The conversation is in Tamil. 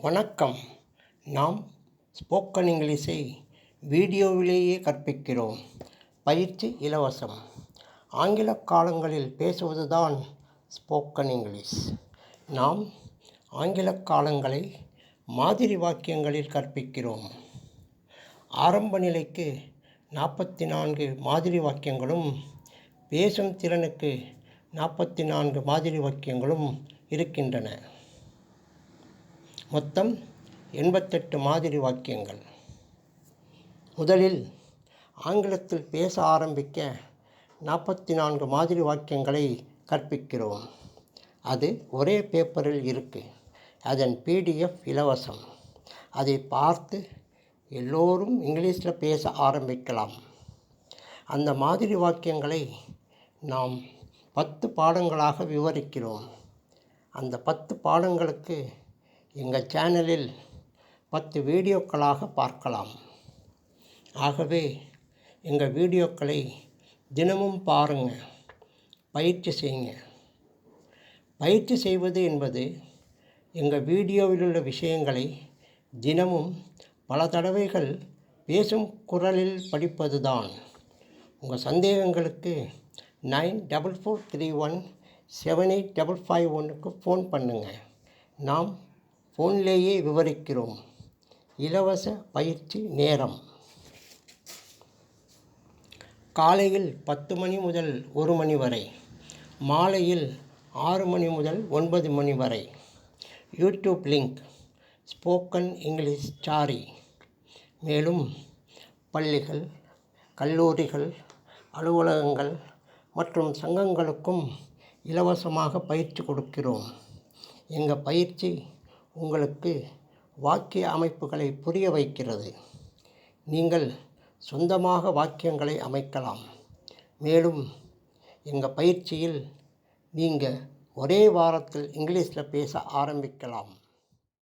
வணக்கம். நாம் ஸ்போக்கன் இங்கிலீஷை வீடியோவிலேயே கற்பிக்கிறோம். பயிற்சி இலவசம். ஆங்கில காலங்களில் பேசுவதுதான் ஸ்போக்கன் இங்கிலீஷ். நாம் ஆங்கில காலங்களை மாதிரி வாக்கியங்களில் கற்பிக்கிறோம். ஆரம்ப நிலைக்கு 44 மாதிரி வாக்கியங்களும், பேசும் திறனுக்கு 44 மாதிரி வாக்கியங்களும் இருக்கின்றன. மொத்தம் 88 மாதிரி வாக்கியங்கள். முதலில் ஆங்கிலத்தில் பேச ஆரம்பிக்க 44 மாதிரி வாக்கியங்களை கற்பிக்கிறோம். அது ஒரே பேப்பரில் இருக்குது. அதன் PDF இலவசம். அதை பார்த்து எல்லோரும் இங்கிலீஷில் பேச ஆரம்பிக்கலாம். அந்த மாதிரி வாக்கியங்களை நாம் 10 பாடங்களாக விவரிக்கிறோம். அந்த 10 பாடங்களுக்கு எங்கள் சேனலில் 10 வீடியோக்களாக பார்க்கலாம். ஆகவே எங்கள் வீடியோக்களை தினமும் பாருங்கள், பயிற்சி செய்யுங்க. பயிற்சி செய்வது என்பது எங்கள் வீடியோவில் உள்ள விஷயங்களை தினமும் பல தடவைகள் பேசும் குரலில் படிப்பது தான். உங்கள் சந்தேகங்களுக்கு 9443178551க்கு ஃபோன் பண்ணுங்கள். நாம் ஃபோன்லேயே விவரிக்கிறோம். இலவச பயிற்சி நேரம் காலையில் 10 மணி முதல் 1 மணி வரை, மாலையில் 6 மணி முதல் 9 மணி வரை. YouTube link spoken English story. மேலும் பள்ளிகள், கல்லூரிகள், அலுவலகங்கள் மற்றும் சங்கங்களுக்கும் இலவசமாக பயிற்சி கொடுக்கிறோம். எங்கள் பயிற்சி உங்களுக்கு வாக்கிய அமைப்புகளை புரிய வைக்கிறது. நீங்கள் சொந்தமாக வாக்கியங்களை அமைக்கலாம். மேலும் எங்கள் பயிற்சியில் நீங்கள் ஒரே வாரத்தில் இங்கிலீஷில் பேச ஆரம்பிக்கலாம்.